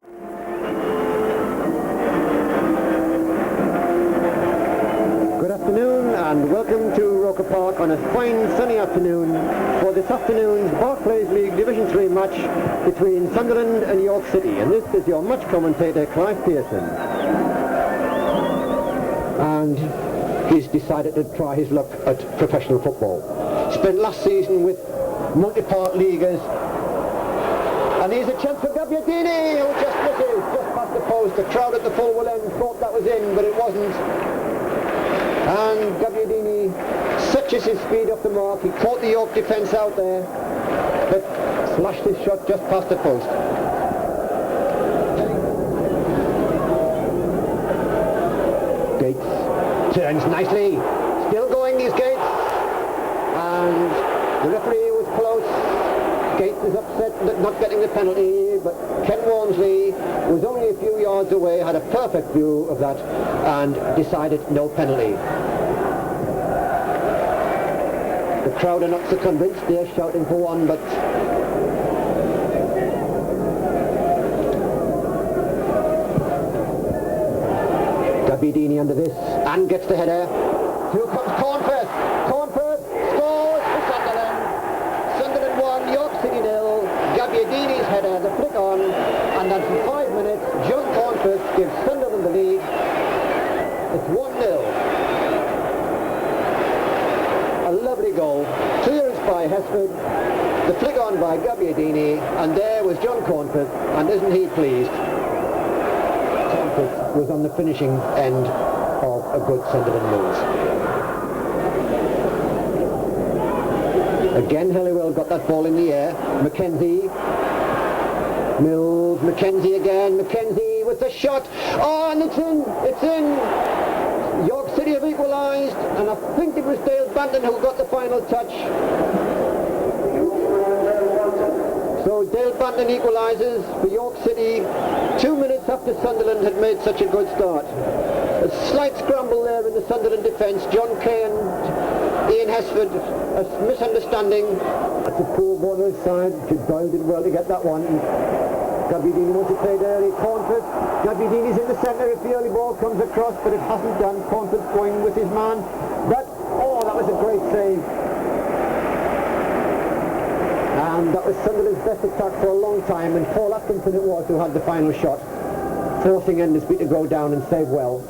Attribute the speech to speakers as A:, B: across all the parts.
A: Good afternoon and welcome to Roker Park on a fine sunny afternoon for this afternoon's Barclays League Division 3 match between Sunderland and York City, and this is your match commentator Clive Pearson. And he's decided to try his luck at professional football. Spent last season with multi-part leaguers, and here's a chance for Gabbiadini, who just misses, just past the post. The crowd at the full will end thought that was in, but it wasn't. And Gabbiadini, such is his speed off the mark, he caught the York defence out there, but flashed his shot just past the post. Gates turns nicely, still going these Gates, and the referee was close. Gates is upset at not getting the penalty, but Ken Walmsley was only a few yards away, had a perfect view of that, and decided no penalty. The crowd are not so convinced, they're shouting for one, but Gabbiadini under this, and gets the header. Here comes Cornfirth. Cornfirth scores for Sunderland. Sunderland 1, York City 0. Gabbiadini's header, the flick on, and then for 5 minutes, John Cornfirth gives Sunderland the lead. It's 1-0. A lovely goal. Clearance by Hesford, the flick on by Gabbiadini, and there was John Cornfirth, and isn't he pleased? Cornfirth was on the finishing end of a good Sunderland move. Again, Helliwell got that ball in the air. Mackenzie, Mills, Mackenzie again, Mackenzie with the shot. Oh, and it's in, it's in. York City have equalised, and I think it was Dale Banton who got the final touch. So Dale Banton equalises for York City 2 minutes after Sunderland had made such a good start. A slight scramble there in the Sunderland defence. John Kay and Ian Hesford, a misunderstanding. That's a poor ball on his side. Doyle did well to get that one. Gabbiadini wants to play early. Cornfirth. Gabbiadini's in the centre if the early ball comes across, but it hasn't done. Cornfirth going with his man. That was a great save. And that was Sunderland's best attack for a long time, and Paul Atkinson it was who had the final shot, forcing Endersby to go down and save well.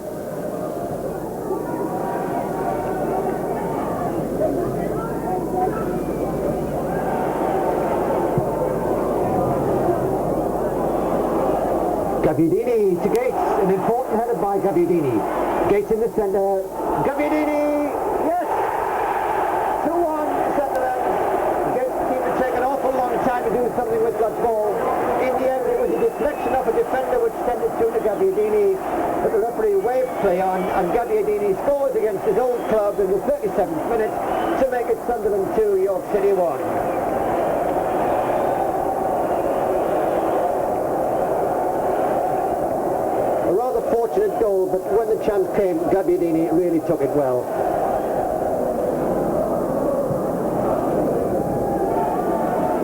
A: Gabbiadini to Gates, an important header by Gabbiadini. Gates in the centre. Gabbiadini, yes! 2-1 Sunderland. Gates seemed to take an awful long time to do something with that ball. In the end, it was a deflection of a defender which sent it through to Gabbiadini, but the referee waved play on, and Gabbiadini scores against his old club in the 37th minute to make it Sunderland 2, York City 1. Fortunate goal, but when the chance came, Gabbiadini really took it well.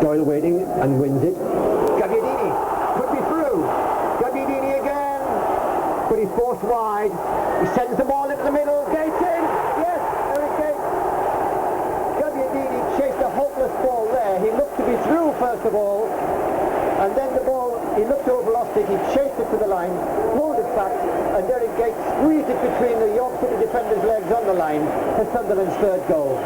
A: Doyle waiting and wins it. Gabbiadini could be through. Gabbiadini again, but he's forced wide. He sends the ball into the middle. Gates in. Yes, Eric Gates. Gabbiadini chased a hopeless ball there. He looked to be through first of all, and then the ball, he looked over, lost it. He chased it to the line, pulled it back, and Derek Gates squeezed it between the York City defender's legs on the line for Sunderland's third goal.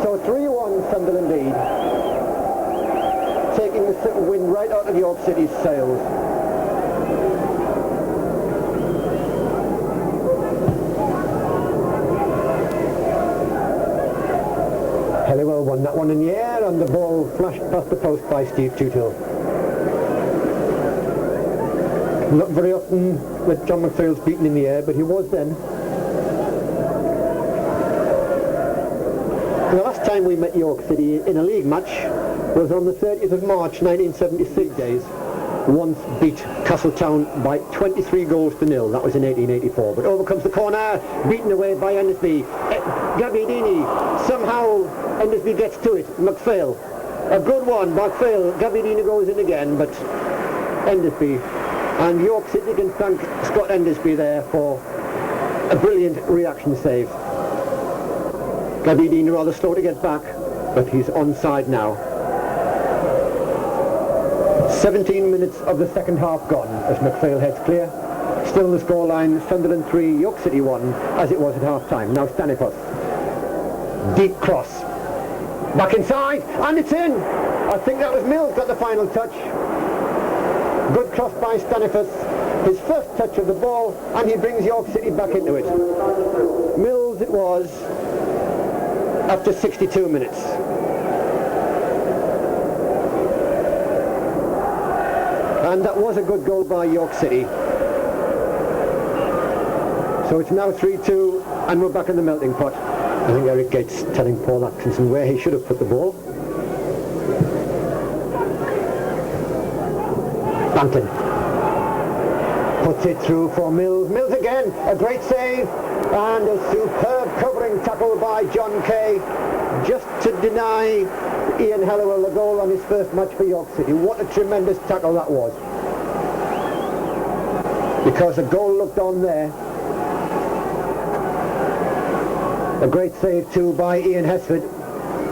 A: So 3-1 Sunderland lead, taking the wind right out of York City's sails. Helliwell won that one in the air, and the ball flashed past the post by Steve Tootle. Not very often with John McPhail's beaten in the air, but he was then. The last time we met York City in a league match was on the 30th of March 1976 days. once beat Castletown by 23 goals to nil. That was in 1884. But over comes the corner, beaten away by Endesby. Gabbiadini, somehow Endesby gets to it. McPhail, a good one. McPhail, Gabbiadini goes in again, but Endesby. And York City can thank Scott Endesby there for a brilliant reaction save. Gabbiadini rather slow to get back, but he's onside now. 17 minutes of the second half gone as McPhail heads clear. Still the scoreline, Sunderland 3, York City 1, as it was at half-time. Now Stanipas. Deep cross. Back inside, and it's in! I think that was Mills got the final touch. Good cross by Stanipas. His first touch of the ball, and he brings York City back into it. Mills it was after 62 minutes. And that was a good goal by York City. So it's now 3-2 and we're back in the melting pot. I think Eric Gates telling Paul Atkinson where he should have put the ball. Banton puts it through for Mills. Mills again, a great save and a superb covering tackle by John Kay just to deny Ian Hallowell the goal on his first match for York City. What a tremendous tackle that was. Because the goal looked on there. A great save too by Ian Hesford.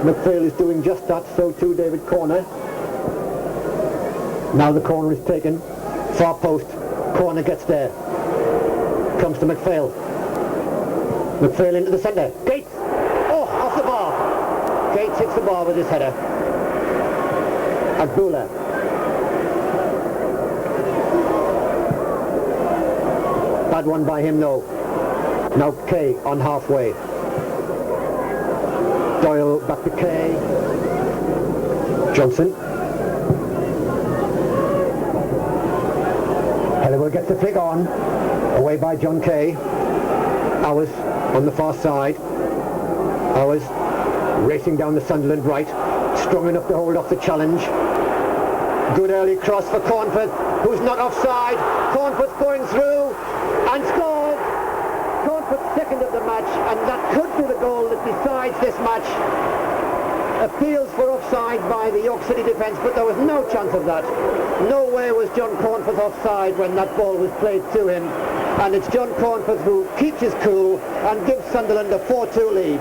A: McPhail is doing just that, so too David Corner. Now the corner is taken. Far post. Corner gets there. Comes to McPhail. McPhail into the centre. Gates! Oh, off the bar. Gates hits the bar with his header. Agbula. Bad one by him, no. Now Kay on halfway. Doyle back to Kay. Johnson. Hallowell gets the flick on. Away by John Kay. Hours on the far side. Hours racing down the Sunderland right. Strong enough to hold off the challenge. Good early cross for Cornforth, who's not offside. Cornforth going through and scores. Cornforth's second of the match, and that could be the goal that decides this match. Appeals for offside by the York City defence, but there was no chance of that. Nowhere was John Cornforth offside when that ball was played to him. And it's John Cornforth who keeps his cool and gives Sunderland a 4-2 lead.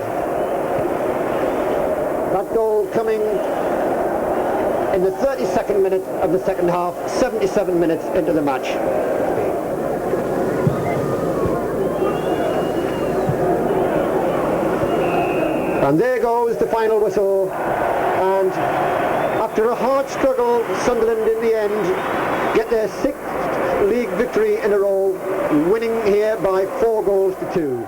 A: That goal coming in the 32nd minute of the second half, 77 minutes into the match. And there goes the final whistle, and after a hard struggle, Sunderland in the end get their 6th league victory in a row, winning here by 4 goals to 2.